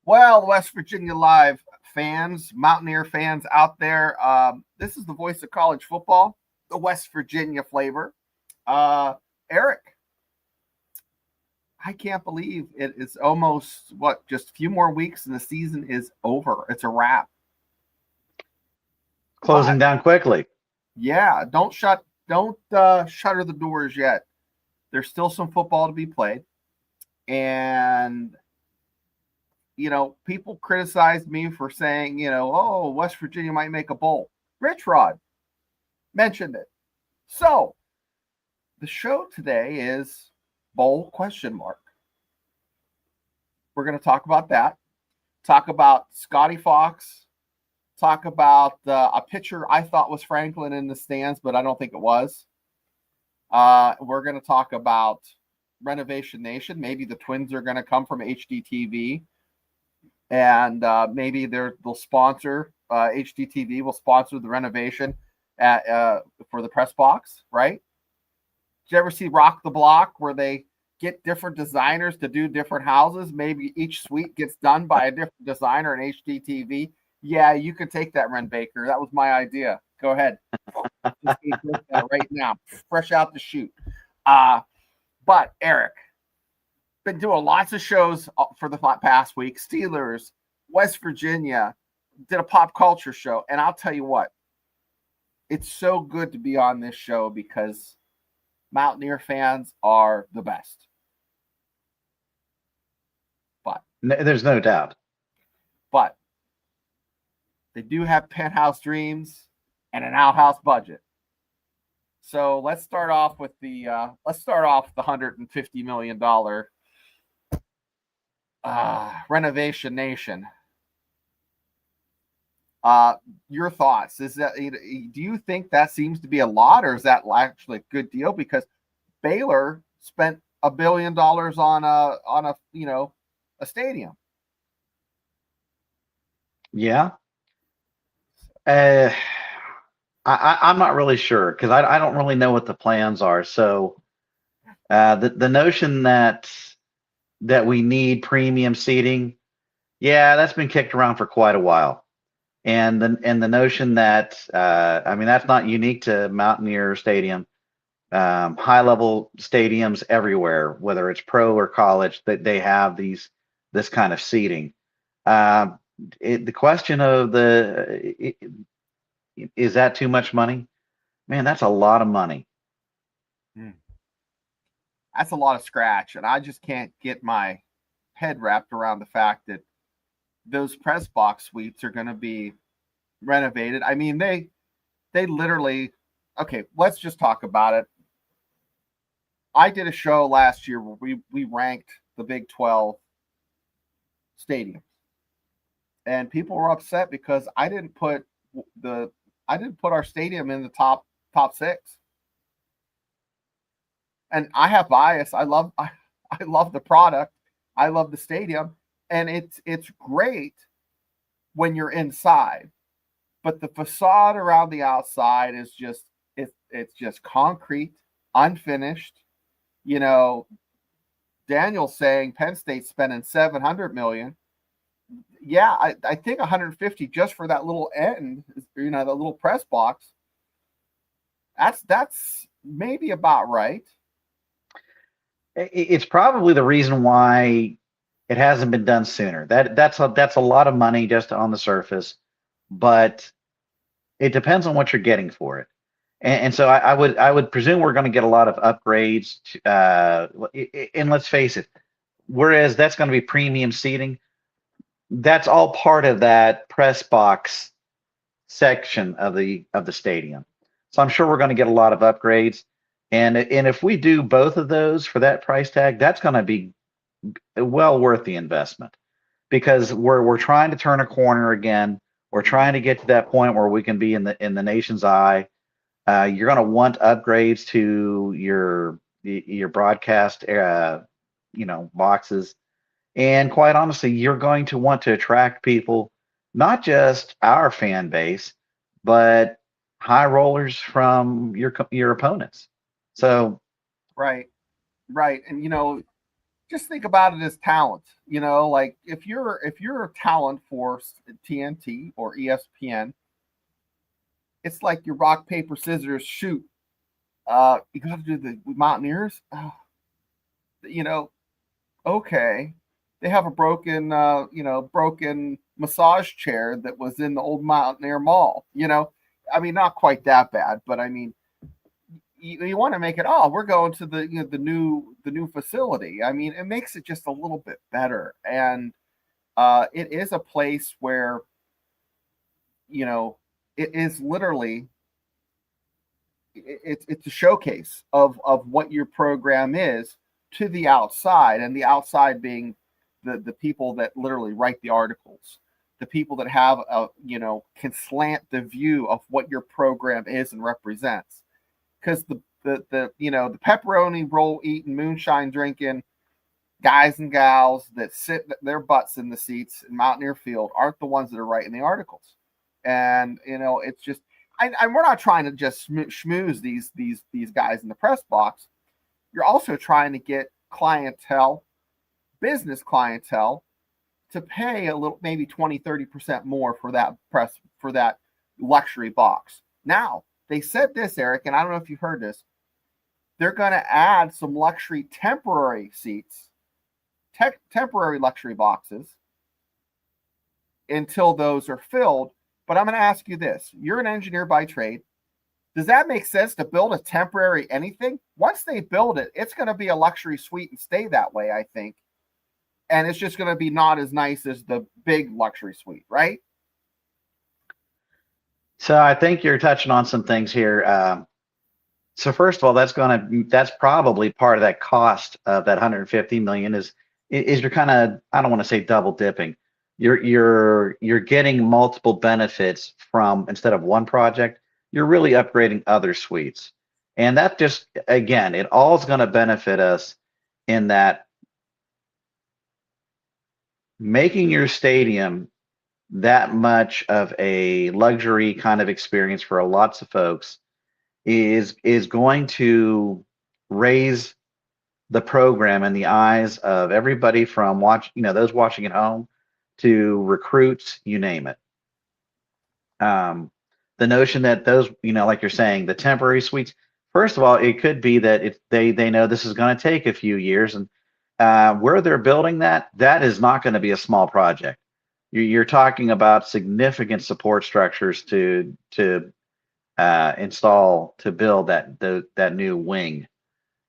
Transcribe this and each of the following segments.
Well, West Virginia Live fans, Mountaineer fans out there, this is the voice of college football, the West Virginia flavor. Eric, I can't believe it is almost, just a few more weeks and the season is over. It's a wrap. Closing down quickly. Yeah, don't shutter the doors yet. There's still some football to be played. And people criticized me for saying, oh, West Virginia might make a bowl. Rich Rod mentioned it. So the show today is bowl ? We're going to talk about that. Talk about Scotty Fox. Talk about a pitcher I thought was Franklin in the stands, but I don't think it was. We're going to talk about Renovation Nation. Maybe the Twins are going to come from HDTV. And maybe they'll sponsor HDTV will sponsor the renovation for the press box, right? Did you ever see Rock the Block where they get different designers to do different houses? Maybe each suite gets done by a different designer in HDTV. Yeah, you can take that, Ren Baker. That was my idea. Go ahead. Just right now, fresh out the chute. But Eric, been doing lots of shows for the past week. Steelers, West Virginia, did a pop culture show. And I'll tell you what, it's so good to be on this show because Mountaineer fans are the best. But there's no doubt. But they do have penthouse dreams and an outhouse budget. So let's start off with the $150 million Renovation Nation. Your thoughts? Is that, do you think that seems to be a lot, or is that actually a good deal? Because Baylor spent $1 billion on a stadium. Yeah. I'm not really sure because I don't really know what the plans are. So the notion that we need premium seating, yeah, that's been kicked around for quite a while. And the notion that that's not unique to Mountaineer Stadium. High level stadiums everywhere, whether it's pro or college, that they have this kind of seating. The question of is that too much money? Man, that's a lot of money. That's a lot of scratch, and I just can't get my head wrapped around the fact that those press box suites are going to be renovated. I mean, they literally. Okay, let's just talk about it. I did a show last year where we ranked the Big 12 stadiums, and people were upset because I didn't put our stadium in the top 6. And I have bias. I love the product. I love the stadium, and it's great when you're inside, but the facade around the outside is just it's just concrete, unfinished. Daniel's saying Penn State's spending $700 million. Yeah, I think 150 just for that little end, the little press box. That's maybe about right. It's probably the reason why it hasn't been done sooner. That's a lot of money just on the surface, but it depends on what you're getting for it. And so I would presume we're going to get a lot of upgrades. And let's face it, whereas that's going to be premium seating, that's all part of that press box section of the stadium. So I'm sure we're going to get a lot of upgrades. And if we do both of those for that price tag, that's going to be well worth the investment, because we're trying to turn a corner again. We're trying to get to that point where we can be in the nation's eye. You're going to want upgrades to your broadcast, boxes. And quite honestly, you're going to want to attract people, not just our fan base, but high rollers from your opponents. So, right, and just think about it as talent. Like if you're a talent for TNT or ESPN, it's like your rock paper scissors shoot. You got to do the Mountaineers. You know, okay, they have a broken massage chair that was in the old Mountaineer Mall. I mean, not quite that bad, but I mean, you want to make it. Oh, we're going to the new facility. I mean, it makes it just a little bit better, and it is a place where it is literally it's a showcase of what your program is to the outside, and the outside being the people that literally write the articles, the people that have can slant the view of what your program is and represents. Because the pepperoni roll eating, moonshine drinking guys and gals that sit their butts in the seats in Mountaineer Field aren't the ones that are writing the articles. And it's just, we're not trying to just schmooze these guys in the press box. You're also trying to get clientele, business clientele, to pay a little, maybe 20-30% more for that luxury box. Now, they said this, Eric, and I don't know if you've heard this. They're going to add some luxury temporary seats, temporary luxury boxes until those are filled. But I'm going to ask you this. You're an engineer by trade. Does that make sense to build a temporary anything? Once they build it, it's going to be a luxury suite and stay that way, I think. And it's just going to be not as nice as the big luxury suite, right? So I think you're touching on some things here. So first of all, that's probably part of that cost of that 150 million is you're kind of, I don't want to say double dipping. You're getting multiple benefits from, instead of one project, you're really upgrading other suites. And that just, again, it all is going to benefit us in that making your stadium that much of a luxury kind of experience for lots of folks is going to raise the program in the eyes of everybody from those watching at home to recruits, you name it. The notion that those, like you're saying, the temporary suites, first of all, it could be that they know this is going to take a few years, and where they're building that is not going to be a small project. You're talking about significant support structures to install to build that new wing.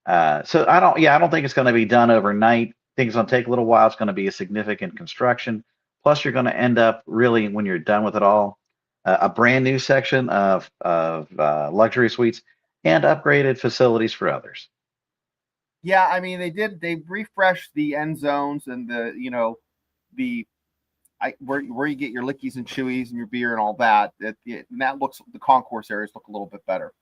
So I don't think it's going to be done overnight. I think it's going to take a little while. It's going to be a significant construction. Plus, you're going to end up really, when you're done with it all, a brand new section of luxury suites and upgraded facilities for others. Yeah, I mean they refreshed the end zones and where you get your lickies and chewies and your beer and all that. And the concourse areas look a little bit better.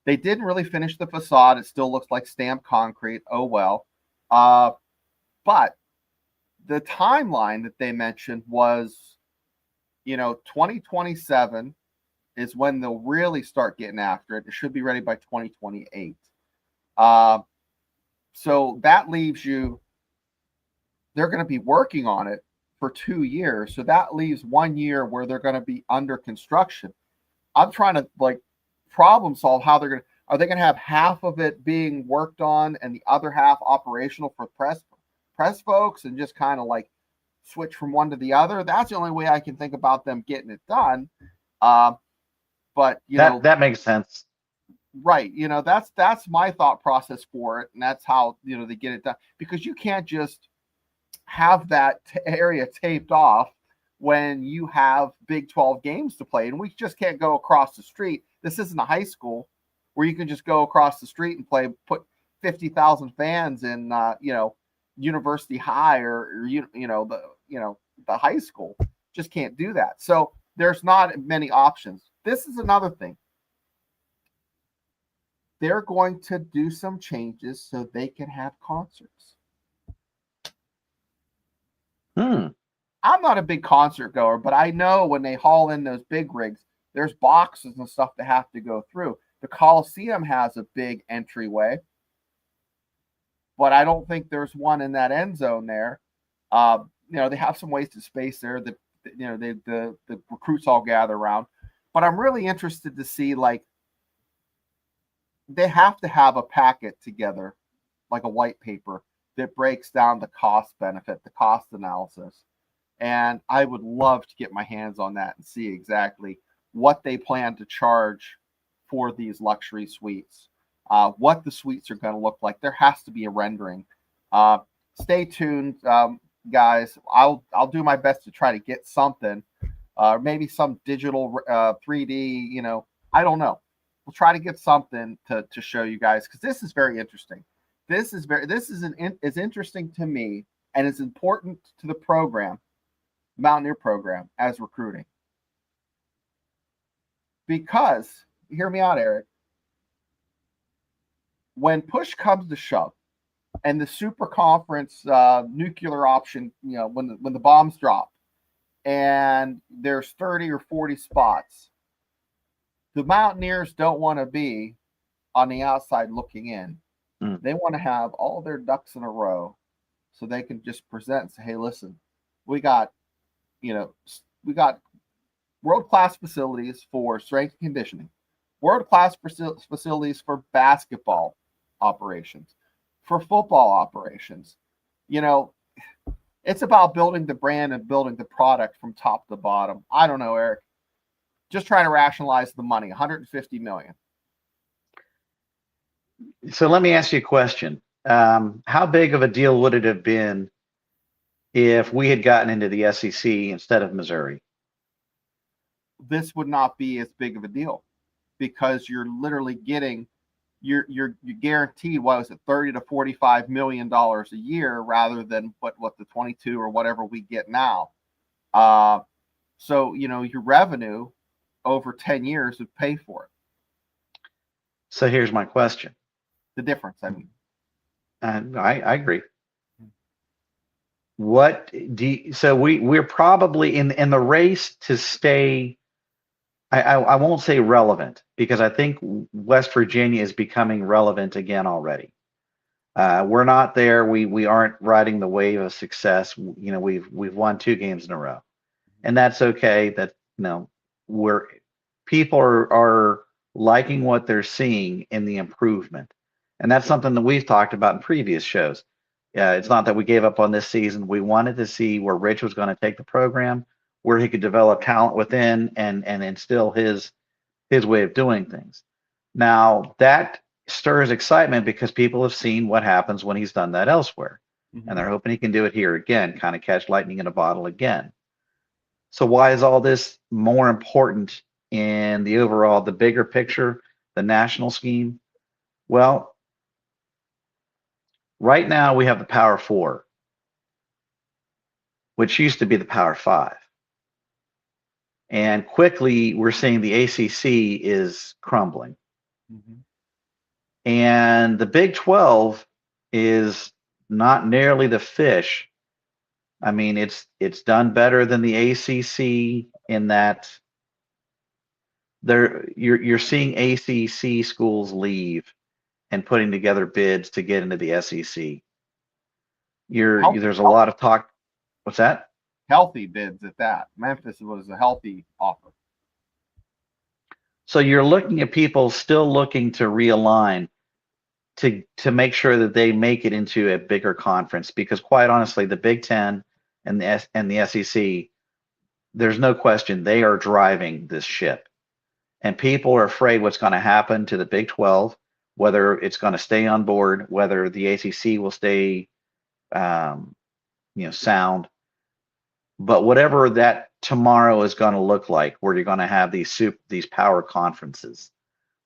They didn't really finish the facade. It still looks like stamped concrete. Oh well. But the timeline that they mentioned was, 2027 is when they'll really start getting after it. It should be ready by 2028. So that leaves you, they're going to be working on it for 2 years. So that leaves 1 year where they're going to be under construction. I'm trying to problem solve how are they going to have half of it being worked on and the other half operational for press folks, and just kind of switch from one to the other? That's the only way I can think about them getting it done. But that makes sense. Right. That's my thought process for it. And that's how, they get it done, because you can't just have that area taped off when you have Big 12 games to play. And we just can't go across the street. This isn't a high school where you can just go across the street and put 50,000 fans in, University High or the high school. Just can't do that. So there's not many options. This is another thing. They're going to do some changes so they can have concerts. I'm not a big concert goer, but I know when they haul in those big rigs, there's boxes and stuff they have to go through. The Coliseum has a big entryway. but I don't think there's one in that end zone there. They have some wasted space there that the recruits all gather around. But I'm really interested to see, like, they have to have a packet together, like a white paper that breaks down the cost benefit, the cost analysis. And I would love to get my hands on that and see exactly what they plan to charge for these luxury suites, what the suites are going to look like. There has to be a rendering. Stay tuned, guys. I'll do my best to try to get something, maybe some digital 3D. I don't know. We'll try to get something to show you guys, because this is very interesting. This is interesting to me, and it's important to the program, Mountaineer program, as recruiting. Because, hear me out, Eric, when push comes to shove, and the super conference nuclear option, when the bombs drop, and there's 30 or 40 spots, the Mountaineers don't want to be on the outside looking in. They want to have all their ducks in a row, so they can just present and say, hey, listen, we got world-class facilities for strength and conditioning, world-class facilities for basketball operations, for football operations. It's about building the brand and building the product from top to bottom. I don't know, Eric. Just trying to rationalize the money, $150 million. So let me ask you a question. How big of a deal would it have been if we had gotten into the SEC instead of Missouri? This would not be as big of a deal, because you're literally getting, you're guaranteed, what was it, $30 to $45 million a year, rather than what the 22 or whatever we get now. So your revenue over 10 years would pay for it. So here's my question. The difference, I mean. I agree. So we're probably in the race to stay. I won't say relevant, because I think West Virginia is becoming relevant again already. We're not there. We aren't riding the wave of success. We've won 2 games in a row, and that's okay. That people are liking what they're seeing in the improvement, and that's something that we've talked about in previous shows. It's not that we gave up on this season. We wanted to see where Rich was going to take the program, where he could develop talent within and instill his way of doing things. Now, that stirs excitement because people have seen what happens when he's done that elsewhere. And they're hoping he can do it here again, kind of catch lightning in a bottle again. So why is all this more important in the bigger picture, the national scheme? Well, right now we have the Power 4, which used to be the Power 5. And quickly we're seeing the ACC is crumbling. And the Big 12 is not nearly the fish. I mean, it's done better than the ACC in that you're seeing ACC schools leave and putting together bids to get into the SEC. There's a lot of talk. What's that? Healthy bids at that. Memphis was a healthy offer. So you're looking at people still looking to realign to make sure that they make it into a bigger conference, because quite honestly, the Big Ten and the SEC, there's no question they are driving this ship, and people are afraid what's going to happen to the Big 12, whether it's going to stay on board, whether the ACC will stay, sound. But whatever that tomorrow is going to look like, where you're going to have these power conferences,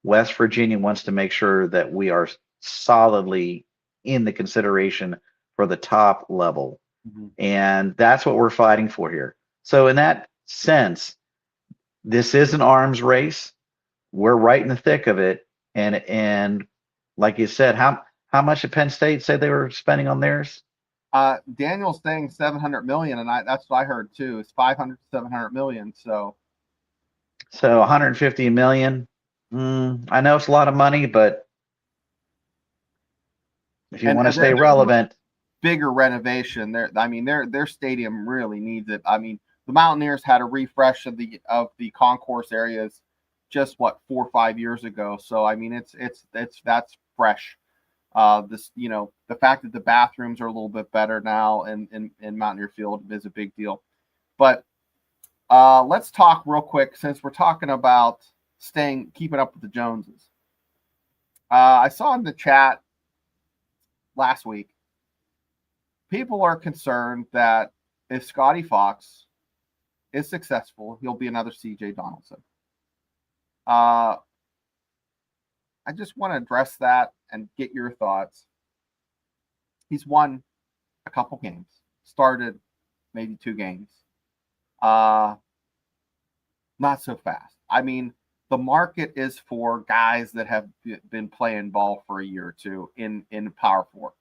West Virginia wants to make sure that we are solidly in the consideration for the top level. And that's what we're fighting for here. So in that sense, this is an arms race. We're right in the thick of it. And like you said, how much did Penn State say they were spending on theirs? Daniel's saying 700 million, and that's what I heard too. It's 500 to 700 million. So 150 million. I know it's a lot of money, but If you want to and stay they're relevant, bigger renovation. Their stadium really needs it. I mean, the Mountaineers had a refresh of the concourse areas just 4 or 5 years ago. So I mean, that's fresh. The fact that the bathrooms are a little bit better now in Mountaineer Field is a big deal. But let's talk real quick, since we're talking about keeping up with the Joneses. I saw in the chat last week, people are concerned that if Scotty Fox is successful, he'll be another CJ Donaldson. I just want to address that and get your thoughts. He's won a couple games, started maybe 2 games. Not so fast. I mean, the market is for guys that have been playing ball for a year or two in Power 4.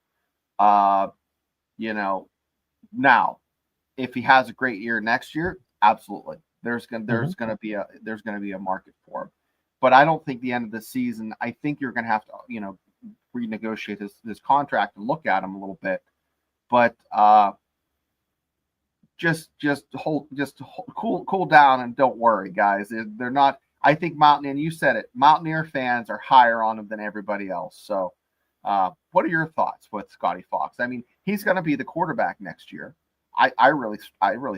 Now, if he has a great year next year, absolutely, there's gonna be a market for him. But I don't think the end of the season. I think you're gonna have to renegotiate this contract and look at him a little bit. But just cool down and don't worry, guys. They're not. I think and you said it. Mountaineer fans are higher on him than everybody else. So, what are your thoughts with Scotty Fox? I mean, he's going to be the quarterback next year. I really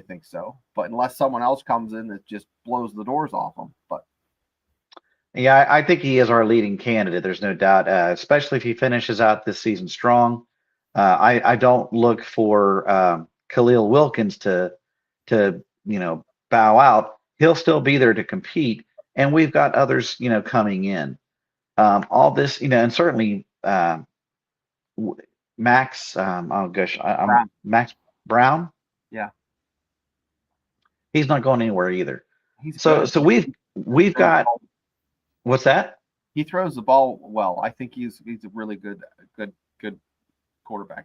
think so. But unless someone else comes in that just blows the doors off him, but. Yeah, I think he is our leading candidate. There's no doubt, especially if he finishes out this season strong. I don't look for Khalil Wilkins to bow out. He'll still be there to compete, and we've got others coming in. All this and certainly Max. Oh gosh, I'm Max Brown. Yeah, he's not going anywhere either. He's so good. so we've got. What's that? He throws the ball well. I think he's a really good quarterback.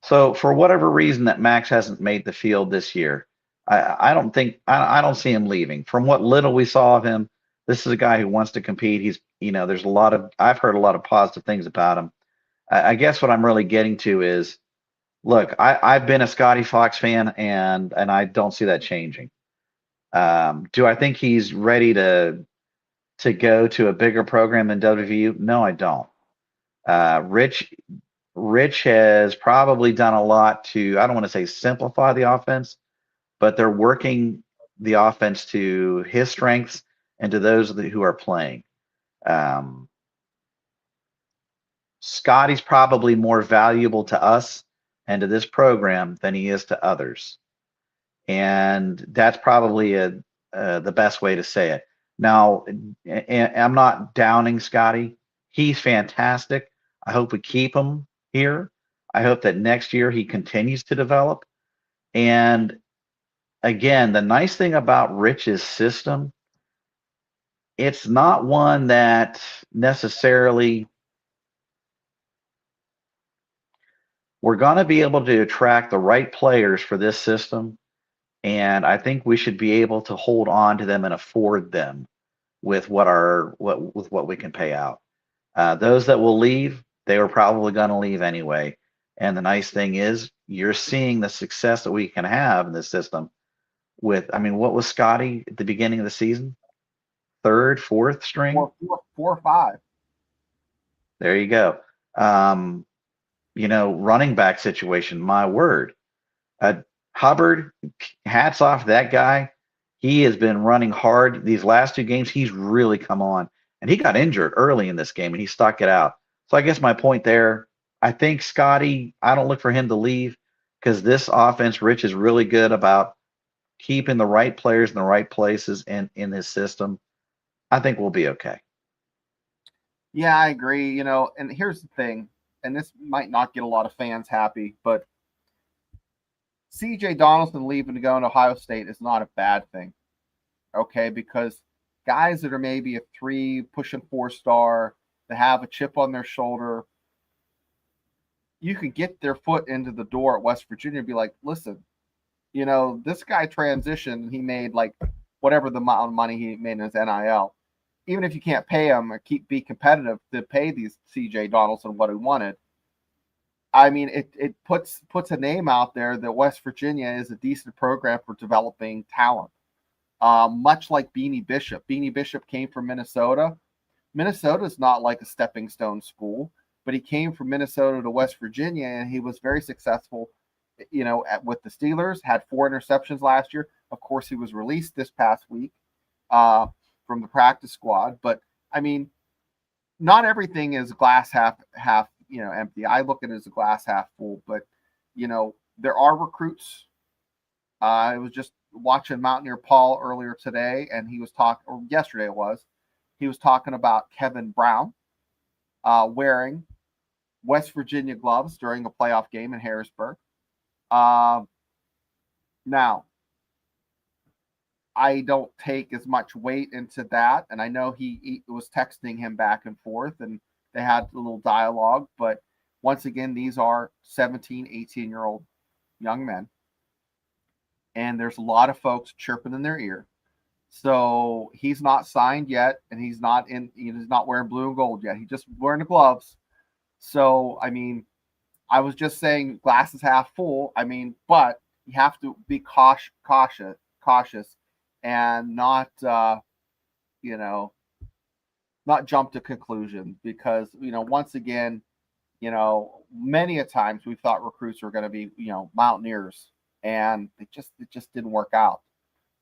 So for whatever reason that Max hasn't made the field this year, I don't see him leaving. From what little we saw of him, this is a guy who wants to compete. There's I've heard a lot of positive things about him. I guess what I'm really getting to is, look, I've been a Scotty Fox fan and I don't see that changing. Do I think he's ready to go to a bigger program than WVU? No, I don't. Rich has probably done a lot to, I don't want to say simplify the offense, but they're working the offense to his strengths and to those who are playing. Scotty's probably more valuable to us and to this program than he is to others. And that's probably the best way to say it. Now, I'm not downing Scotty. He's fantastic. I hope we keep him here. I hope that next year he continues to develop. And again, the nice thing about Rich's system, it's not one that necessarily we're going to be able to attract the right players for this system. And I think we should be able to hold on to them and afford them with what we can pay out. Those that will leave, they were probably going to leave anyway. And the nice thing is, you're seeing the success that we can have in this system. What was Scotty at the beginning of the season? Third, fourth string? Four or five. There you go. Running back situation, my word. Hubbard, hats off to that guy. He has been running hard these last 2 games. He's really come on. And he got injured early in this game, and he stuck it out. So I guess my point there, I think Scotty, I don't look for him to leave because this offense, Rich, is really good about keeping the right players in the right places in his system. I think we'll be okay. Yeah, I agree. And here's the thing, and this might not get a lot of fans happy, but CJ Donaldson leaving to go into Ohio State is not a bad thing. Okay, because guys that are maybe a 3 pushing 4-star that have a chip on their shoulder, you can get their foot into the door at West Virginia and be like, listen, this guy transitioned, he made like whatever the amount of money he made in his NIL. Even if you can't pay him or be competitive to pay these CJ Donaldson what he wanted, I mean, it puts a name out there that West Virginia is a decent program for developing talent. Much like Beanie Bishop. Beanie Bishop came from Minnesota. Minnesota's not like a stepping stone school, but he came from Minnesota to West Virginia, and he was very successful, with the Steelers, had 4 interceptions last year. Of course, he was released this past week from the practice squad. But, I mean, not everything is glass half empty. I look at it as a glass half full, but, there are recruits. I was just watching Mountaineer Paul earlier today, and he was talking, or yesterday it was, he was talking about Kevin Brown wearing West Virginia gloves during a playoff game in Harrisburg. Now, I don't take as much weight into that, and I know he was texting him back and forth, and they had a little dialogue, but once again, these are 17, 18-year-old young men, and there's a lot of folks chirping in their ear. So he's not signed yet, and he's not wearing blue and gold yet. He's just wearing the gloves. So, I mean, I was just saying glass is half full. I mean, but you have to be cautious and not jump to conclusions, because, once again, many a times we thought recruits were going to be, Mountaineers, and it just didn't work out.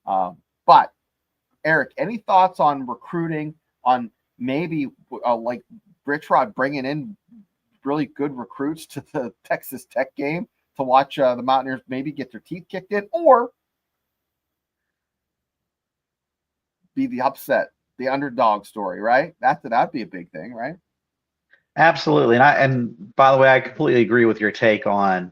But Eric, any thoughts on recruiting, on maybe like Rich Rod bringing in really good recruits to the Texas Tech game to watch the Mountaineers maybe get their teeth kicked in, or be the upset, the underdog story, right? That'd be a big thing, right? Absolutely. And by the way, I completely agree with your take on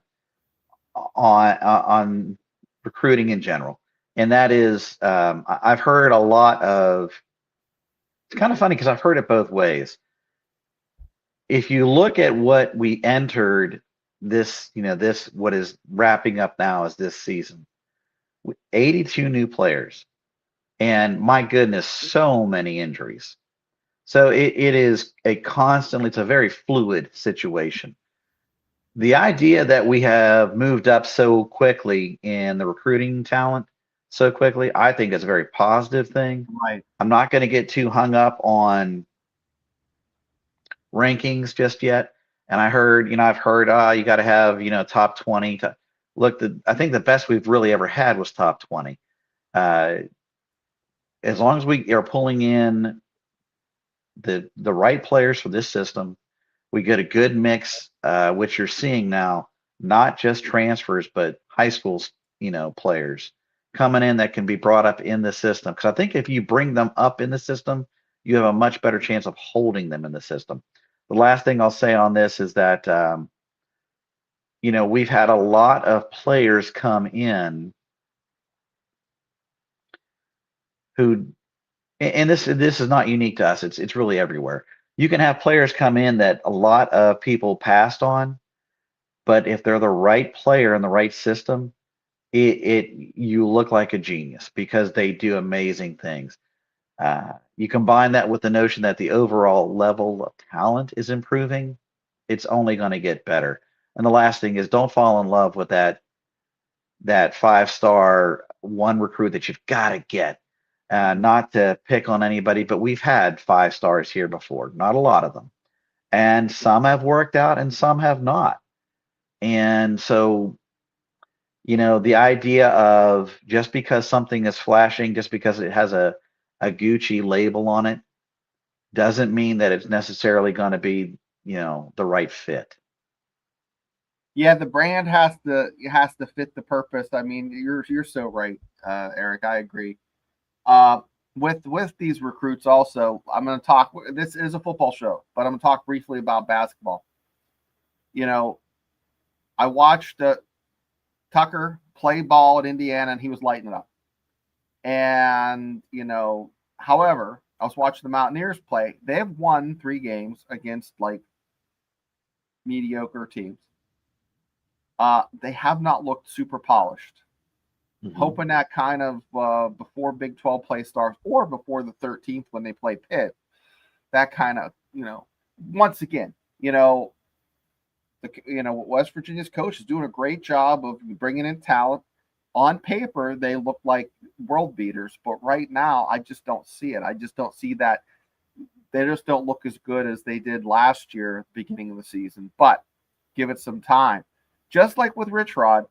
recruiting in general. And that is, I've heard a lot of, it's kind of funny because I've heard it both ways. If you look at what we entered this, what is wrapping up now is this season, 82 new players, and my goodness, so many injuries. So it is it's a very fluid situation. The idea that we have moved up so quickly in the recruiting talent so quickly, I think is a very positive thing. Right. I'm not going to get too hung up on rankings just yet. And I've heard you got to have, top 20 to look. I think the best we've really ever had was top 20. As long as we are pulling in the right players for this system, we get a good mix, which you're seeing now, not just transfers, but high school, players coming in that can be brought up in the system. Because I think if you bring them up in the system, you have a much better chance of holding them in the system. The last thing I'll say on this is that, we've had a lot of players come in who, and this is not unique to us. It's really everywhere. You can have players come in that a lot of people passed on, but if they're the right player in the right system, you look like a genius because they do amazing things. You combine that with the notion that the overall level of talent is improving, it's only going to get better. And the last thing is, don't fall in love with that 5-star one recruit that you've got to get. Not to pick on anybody, but we've had 5 stars here before, not a lot of them. And some have worked out and some have not. And so, the idea of just because something is flashing, just because it has a Gucci label on it, doesn't mean that it's necessarily going to be, the right fit. Yeah, the brand has to fit the purpose. I mean, you're so right, Eric. I agree. With these recruits also, I'm going to talk. This is a football show, but I'm going to talk briefly about basketball. I watched Tucker play ball at Indiana, and he was lighting it up. And however, I was watching the Mountaineers play. They have won 3 games against like mediocre teams. They have not looked super polished. Mm-hmm. Hoping that kind of before Big 12 play starts, or before the 13th when they play Pitt, that kind of, once again, West Virginia's coach is doing a great job of bringing in talent. On paper, they look like world beaters, but right now, I just don't see it. I just don't see that. They just don't look as good as they did last year, beginning of the season. But give it some time. Just like with Rich Rod,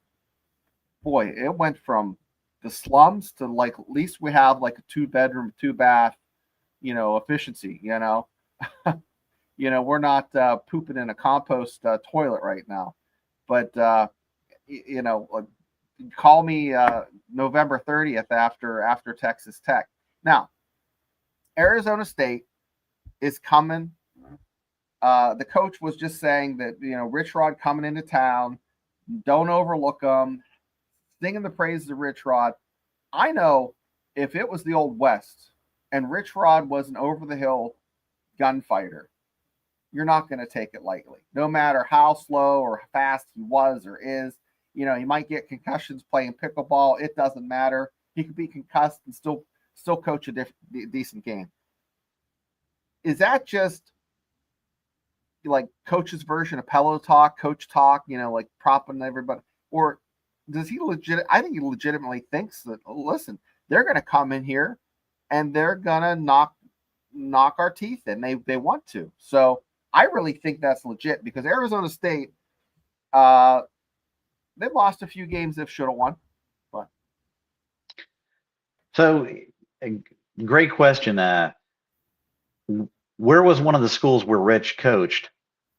boy, it went from the slums to like at least we have like a 2-bedroom, 2-bath, efficiency. We're not pooping in a compost toilet right now. But call me November 30th after Texas Tech. Now, Arizona State is coming. The coach was just saying that Rich Rod coming into town, don't overlook them. Singing the praises of Rich Rod. I know if it was the old West and Rich Rod was an over the hill gunfighter, you're not going to take it lightly. No matter how slow or fast he was or is, he might get concussions playing pickleball. It doesn't matter. He could be concussed and still coach a decent game. Is that just like coach's version of pillow talk, coach talk, like propping everybody? Or does he I think he legitimately thinks that, listen, they're going to come in here and they're going to knock our teeth in. They want to. So I really think that's legit because Arizona State, they've lost a few games they should have won. But So, great question. Where was one of the schools where Rich coached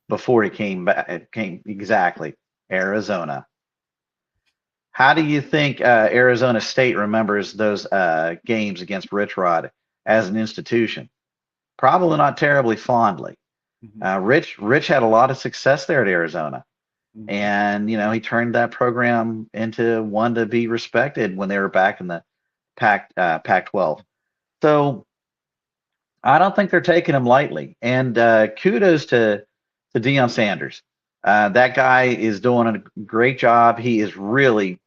before he came back? Came exactly Arizona. How do you think Arizona State remembers those games against Rich Rod as an institution? Probably not terribly fondly. Rich had a lot of success there at Arizona, and he turned that program into one to be respected when they were back in the Pac-12. So I don't think they're taking him lightly. And kudos to Deion Sanders. That guy is doing a great job. He is really,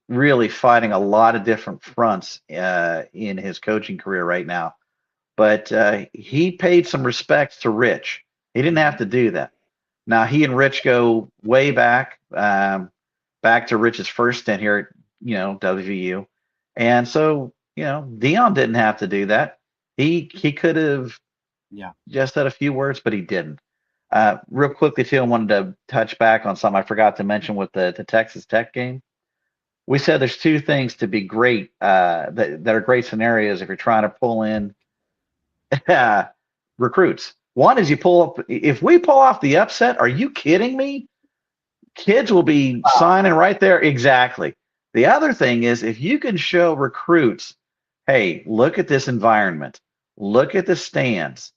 really fighting a lot of different fronts in his coaching career right now. But he paid some respects to Rich. He didn't have to do that. Now he and Rich go way back, back to Rich's first stint here at WVU, and so Deion didn't have to do that. He could have just said a few words, but he didn't. Real quickly too, I wanted to touch back on something I forgot to mention with the Texas Tech game. We said there's two things to be great that are great scenarios if you're trying to pull in recruits. One is if we pull off the upset, are you kidding me? Kids will be signing right there. Exactly. The other thing is if you can show recruits, hey, look at this environment, look at the stands.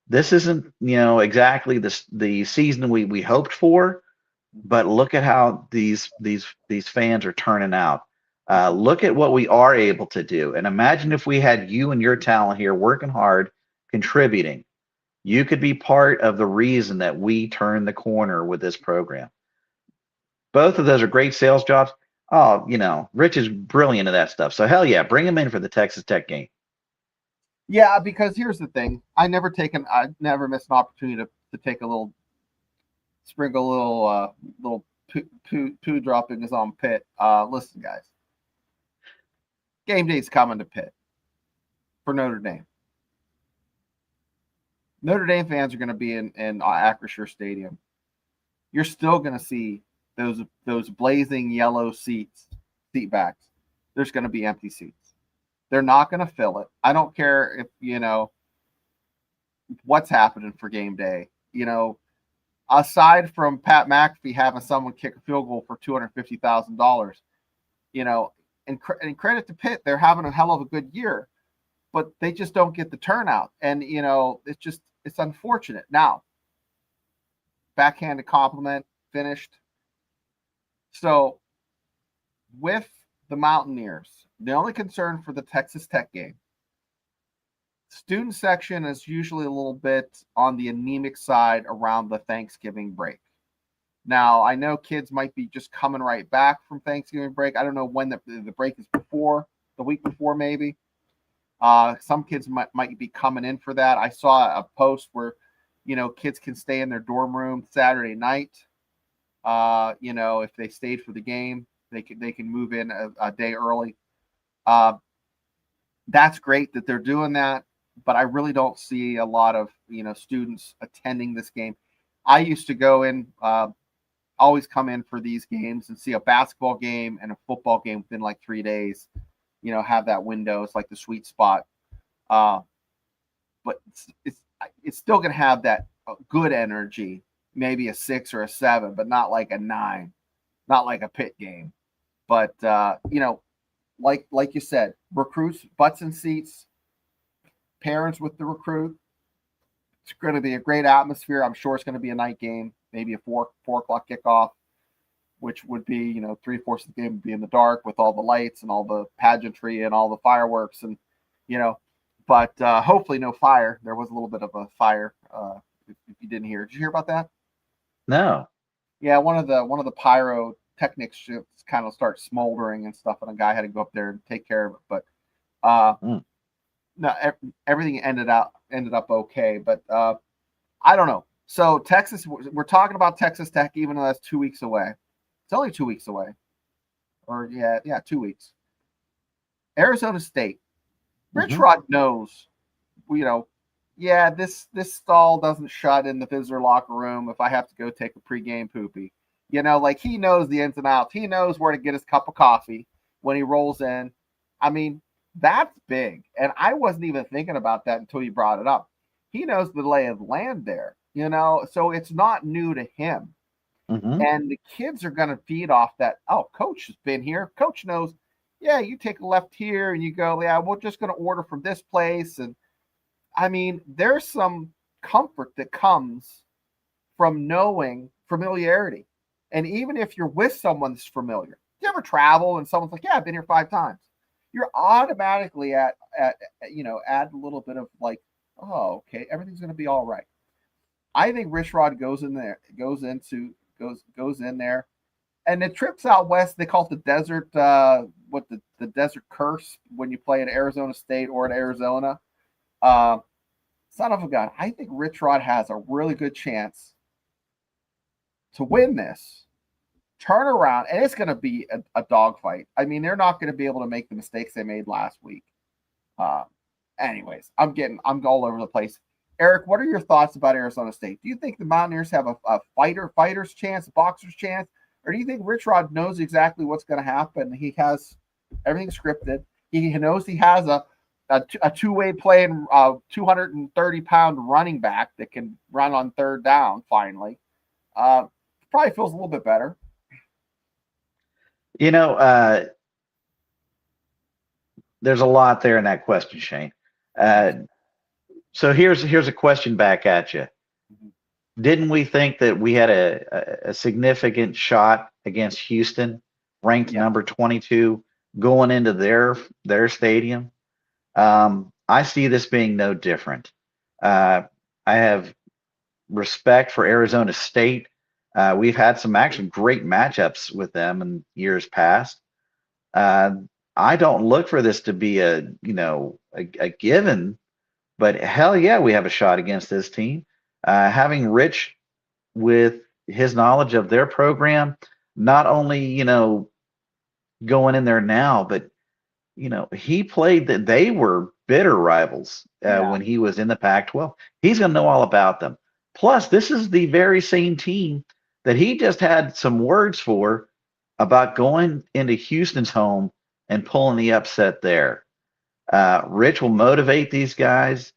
This isn't, exactly the season we hoped for, but look at how these fans are turning out. Look at what we are able to do. And imagine if we had you and your talent here working hard, contributing. You could be part of the reason that we turn the corner with this program. Both of those are great sales jobs. Oh, Rich is brilliant at that stuff. So hell yeah, bring him in for the Texas Tech game. Yeah, because here's the thing. I never missed an opportunity to take a little, sprinkle a little poo droppings on Pitt. Listen, guys. Game day's coming to Pitt for Notre Dame. Notre Dame fans are going to be in Acrisure Stadium. You're still going to see those blazing yellow seat backs. There's going to be empty seats. They're not going to fill it. I don't care if what's happening for game day. Aside from Pat McAfee having someone kick a field goal for $250,000, and credit to Pitt, they're having a hell of a good year, but they just don't get the turnout, and it's unfortunate. Now, backhanded compliment finished. So, with the Mountaineers, the only concern for the Texas Tech game, student section is usually a little bit on the anemic side around the Thanksgiving break. Now, I know kids might be just coming right back from Thanksgiving break. I don't know when the break is before, the week before maybe. Some kids might be coming in for that. I saw a post where, kids can stay in their dorm room Saturday night. If they stayed for the game, they can move in a day early. That's great that they're doing that, but I really don't see a lot of students attending this game. I used to go in, always come in for these games and see a basketball game and a football game within like 3 days. Have that window. It's like the sweet spot. But it's still going to have that good energy, maybe a 6 or a 7, but not like a 9, not like a Pitt game. But like you said, recruits, butts in seats, parents with the recruit. It's going to be a great atmosphere. I'm sure it's going to be a night game, maybe a 4 o'clock kickoff, which would be 3/4 of the game would be in the dark with all the lights and all the pageantry and all the fireworks and But hopefully no fire. There was a little bit of a fire. If you didn't hear, did you hear about that? No. Yeah, one of the pyrotechnics ships kind of start smoldering and stuff, and a guy had to go up there and take care of it. But no, everything ended up okay. But I don't know. So Texas, we're talking about Texas Tech, even though that's 2 weeks away. It's only 2 weeks away, or yeah, 2 weeks. Arizona State. Rich Rod knows, this stall doesn't shut in the visitor locker room if I have to go take a pregame poopy. Like he knows the ins and outs. He knows where to get his cup of coffee when he rolls in. I mean, that's big. And I wasn't even thinking about that until you brought it up. He knows the lay of the land there, so it's not new to him. And the kids are going to feed off that. Oh, coach has been here. Coach knows. Yeah, you take a left here and you go, yeah, we're just going to order from this place. And I mean, there's some comfort that comes from knowing familiarity. And even if you're with someone that's familiar, you ever travel and someone's like, yeah, I've been here 5 times. You're automatically add a little bit of like, oh, okay, everything's going to be all right. I think Rich Rod goes in there. And the trips out west, they call it the desert, the desert curse when you play at Arizona State or at Arizona. Son of a gun, I think Rich Rod has a really good chance to win this, turn around, and it's going to be a dogfight. I mean, they're not going to be able to make the mistakes they made last week. Anyways, I'm all over the place. Eric, what are your thoughts about Arizona State? Do you think the Mountaineers have a fighter's chance, a boxer's chance? Or do you think Rich Rod knows exactly what's going to happen? He has everything scripted. He knows he has a two-way playing 230-pound running back that can run on third down finally. Probably feels a little bit better. There's a lot there in that question, Shane. So here's a question back at you. Didn't we think that we had a significant shot against Houston, ranked number 22, going into their stadium? I see this being no different. I have respect for Arizona State. We've had some actually great matchups with them in years past. I don't look for this to be a given, but hell yeah, we have a shot against this team. Having Rich with his knowledge of their program, not only, going in there now, but, he played that they were bitter rivals when he was in the Pac-12. He's going to know all about them. Plus, this is the very same team that he just had some words for about going into Houston's home and pulling the upset there. Rich will motivate these guys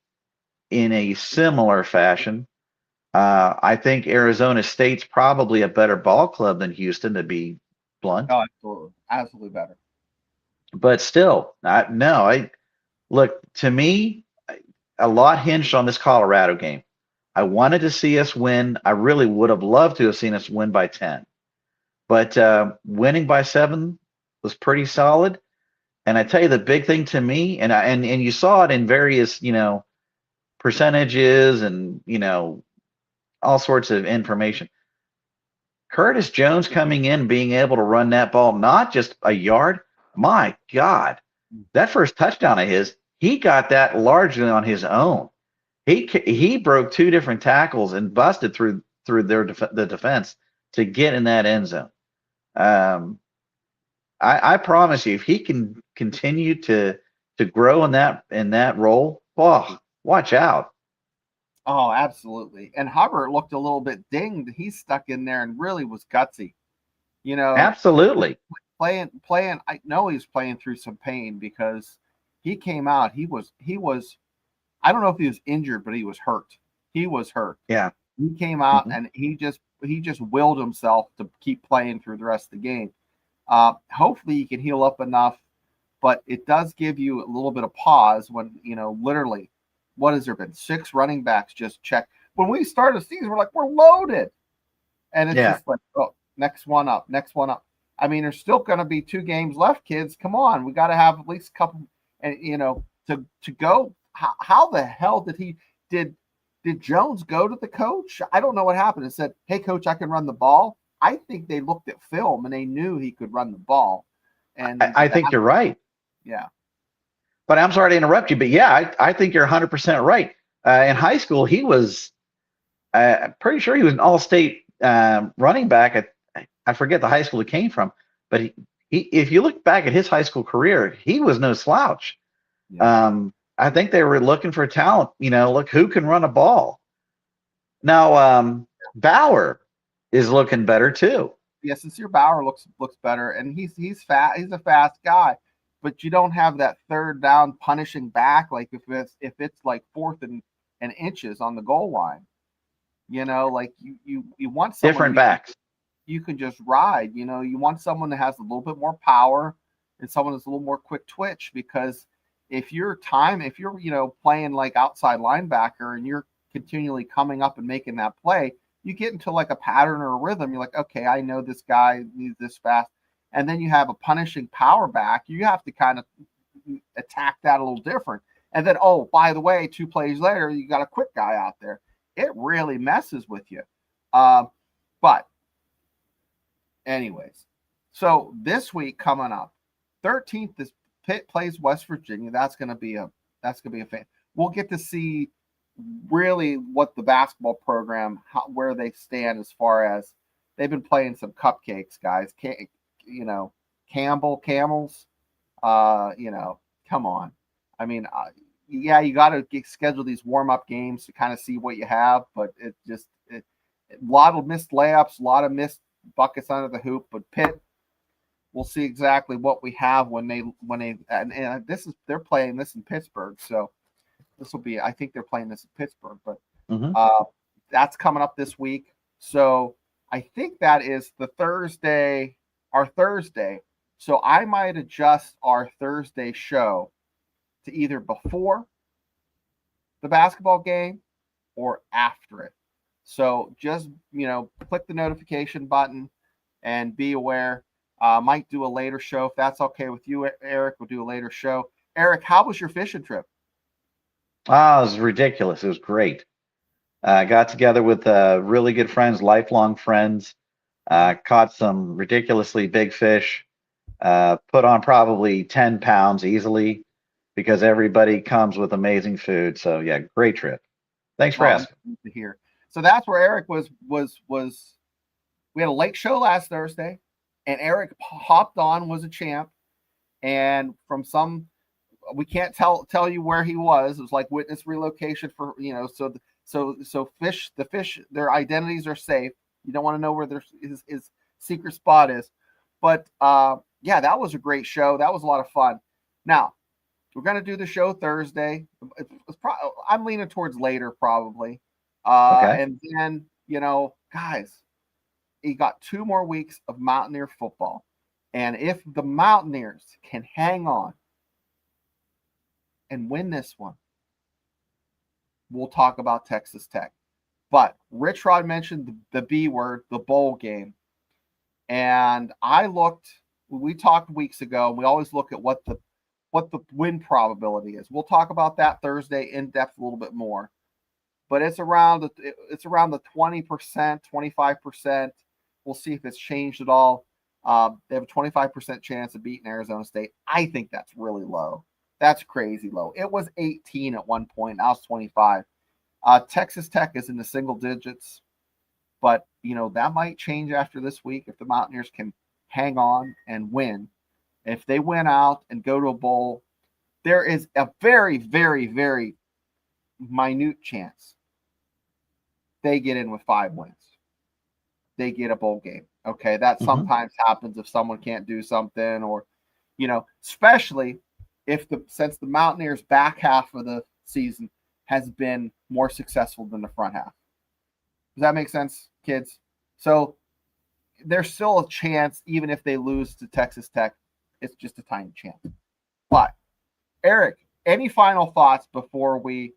in a similar fashion. I think Arizona State's probably a better ball club than Houston, to be blunt. Oh, absolutely better. But still, look, to me, a lot hinged on this Colorado game. I wanted to see us win. I really would have loved to have seen us win by 10. But winning by 7 was pretty solid. And I tell you, the big thing to me, and you saw it in various, percentages and, all sorts of information. Curtis Jones coming in, being able to run that ball, not just a yard. My God, that first touchdown of his, he got that largely on his own. He broke two different tackles and busted through the defense to get in that end zone. Um, I promise you, if he can continue to grow in that role, oh, watch out. Oh, absolutely. And Hubbard looked a little bit dinged. He stuck in there and really was gutsy. You know, Absolutely. playing. I know he was playing through some pain because he came out. He was. I don't know if he was injured, but he was hurt. He was hurt. Yeah. He came out Hmm. and he just willed himself to keep playing through the rest of the game. Hopefully he can heal up enough, but it does give you a little bit of pause when, literally, what has there been? 6 running backs just check. When we started the season, we're like, we're loaded. And it's Yeah. just like, oh, next one up, next one up. I mean, there's still going to be 2 games left, kids. Come on. We got to have at least a couple, and, to go. How the hell did Jones go to the coach? I don't know what happened. It said, hey, coach, I can run the ball. I think they looked at film and they knew he could run the ball. And I think you're right. yeah. But I'm sorry to interrupt you, but yeah, I think you're 100% right. In high school, he was pretty sure he was an all-state running back. I forget the high school he came from, but if you look back at his high school career, he was no slouch. Yeah. I think they were looking for talent. Look who can run a ball. Now, Bauer is looking better too. Yeah, Sincere Bauer looks better, and he's fat. He's a fast guy, but you don't have that third down punishing back like if it's like fourth and inches on the goal line. Like you want someone Different backs. you can just ride. You want someone that has a little bit more power and someone that's a little more quick twitch, because if you're playing like outside linebacker and you're continually coming up and making that play, you get into like a pattern or a rhythm. You're like, okay, I know this guy needs this fast. And then you have a punishing power back. You have to kind of attack that a little different. And then, oh, by the way, 2 plays later, you got a quick guy out there. It really messes with you. But anyways, so this week coming up, 13th is Pitt plays West Virginia. That's gonna be a fan. We'll get to see really what the basketball program, where they stand as far as they've been playing some cupcakes, guys. Camels. Come on. I mean, yeah, you got to schedule these warm up games to kind of see what you have, but a lot of missed layups, a lot of missed buckets under the hoop. But Pitt, we'll see exactly what we have when they and they're playing this in Pittsburgh, so this will be, I think they're playing this in Pittsburgh, but Mm-hmm. that's coming up this week. So I think that is our Thursday. So I might adjust our Thursday show to either before the basketball game or after it. So just, click the notification button and be aware. Might do a later show. If that's okay with you, Eric, we'll do a later show. Eric, how was your fishing trip? Oh, it was ridiculous. It was great. I got together with really good friends, lifelong friends. Caught some ridiculously big fish. Put on probably 10 pounds easily because everybody comes with amazing food. So yeah, great trip. Thanks for asking. To hear. So that's where Eric was. We had a late show last Thursday, and Eric hopped on, was a champ, and from some, we can't tell you where he was. It was like witness relocation for so the fish, their identities are safe. You don't want to know where his secret spot is, but yeah, that was a great show. That was a lot of fun. Now we're gonna do the show Thursday. I'm leaning towards later probably, Okay. and then guys, you got 2 more weeks of Mountaineer football, and if the Mountaineers can hang on and win this one, we'll talk about Texas Tech. But Rich Rod mentioned the B word, the bowl game. And we talked weeks ago, and we always look at what the win probability is. We'll talk about that Thursday in depth a little bit more. But it's around the 20%, 25%. We'll see if it's changed at all. They have a 25% chance of beating Arizona State. I think that's really low. That's crazy low. It was 18 at one point. Now it's 25. Texas Tech is in the single digits, but that might change after this week if the Mountaineers can hang on and win. If they win out and go to a bowl, there is a very, very, very minute chance they get in with 5 wins. They get a bowl game. Okay, that sometimes happens if someone can't do something, or especially since the Mountaineers' back half of the season has been more successful than the front half. Does that make sense, kids? So there's still a chance, even if they lose to Texas Tech, it's just a tiny chance. But Eric, any final thoughts before we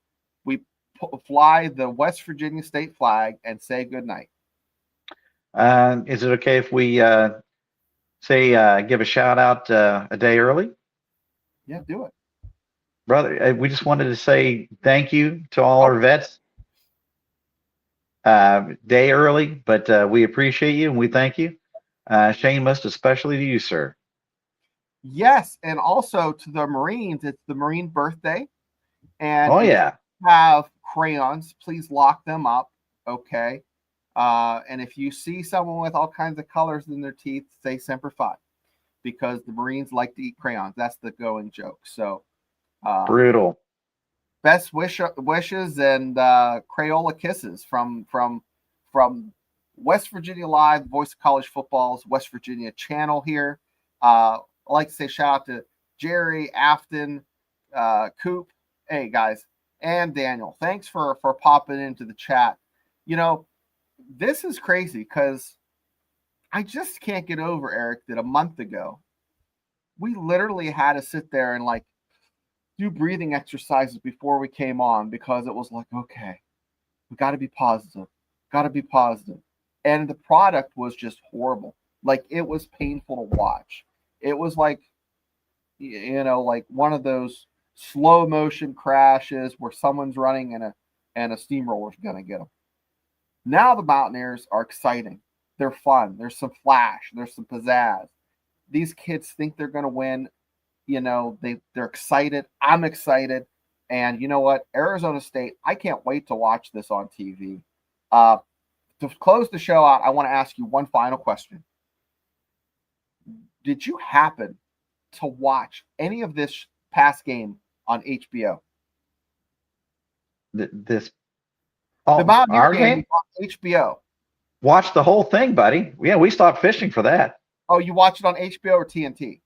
fly the West Virginia state flag and say goodnight? Is it okay if we give a shout out a day early? Yeah, do it. Brother, we just wanted to say thank you to all our vets. Day early, but we appreciate you and we thank you. Shane, most especially to you, sir. Yes, and also to the Marines, it's the Marine birthday. And if you have crayons, please lock them up, okay? And if you see someone with all kinds of colors in their teeth, say Semper Fi, because the Marines like to eat crayons. That's the going joke. So brutal. Best wishes and Crayola kisses from West Virginia Live, Voice of College Football's West Virginia channel here. I'd like to say shout out to Jerry, Afton, Coop, hey guys, and Daniel. Thanks for popping into the chat. This is crazy because I just can't get over, Eric, that a month ago we literally had to sit there and do breathing exercises before we came on, because it was like, okay, we got to be positive. And the product was just horrible. It was painful to watch. It was like one of those slow motion crashes where someone's running and a steamroller's going to get them. Now the Mountaineers are exciting. They're fun. There's some flash. There's some pizzazz. These kids think they're going to win. They're excited. I'm excited. And you know what? Arizona State, I can't wait to watch this on TV. To close the show out, I want to ask you one final question. Did you happen to watch any of this past game on HBO? The Mountaineer game on HBO. Watch the whole thing, buddy. Yeah, we stopped fishing for that. Oh, you watched it on HBO or TNT?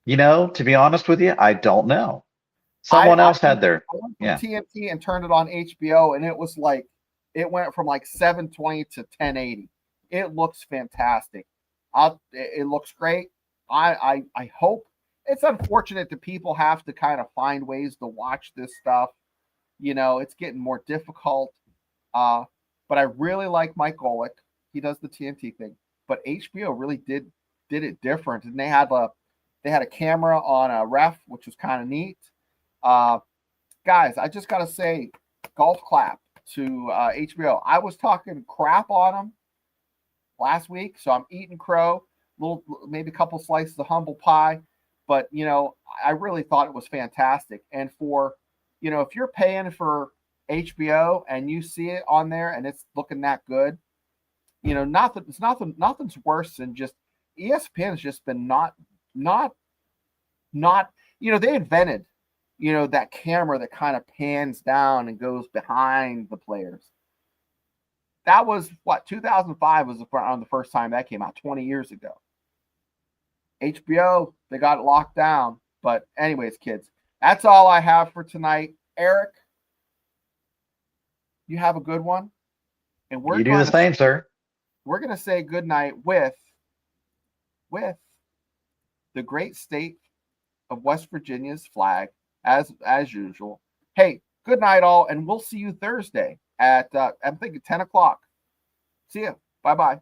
To be honest with you, I don't know. Someone else had their. I went from TNT and turned it on HBO, and it was it went from 720 to 1080. It looks fantastic. It looks great. I hope. It's unfortunate that people have to kind of find ways to watch this stuff. It's getting more difficult. But I really like Mike Golick. He does the TNT thing. But HBO really did it different. And they had a camera on a ref, which was kind of neat. Guys, I just got to say, golf clap to HBO. I was talking crap on them last week, so I'm eating crow, maybe a couple slices of humble pie. But, I really thought it was fantastic. And for, if you're paying for HBO and you see it on there and it's looking that good, nothing's worse than just ESPN has just been not they invented that camera that kind of pans down and goes behind the players. That was 2005 was the first time that came out, 20 years ago. HBO, they got it locked down. But anyways, kids, that's all I have for tonight. Eric, you have a good one. And you do the same, sir. We're going to say goodnight with the great state of West Virginia's flag, as usual. Hey, good night all, and we'll see you Thursday at I'm thinking 10 o'clock. See you. Bye-bye.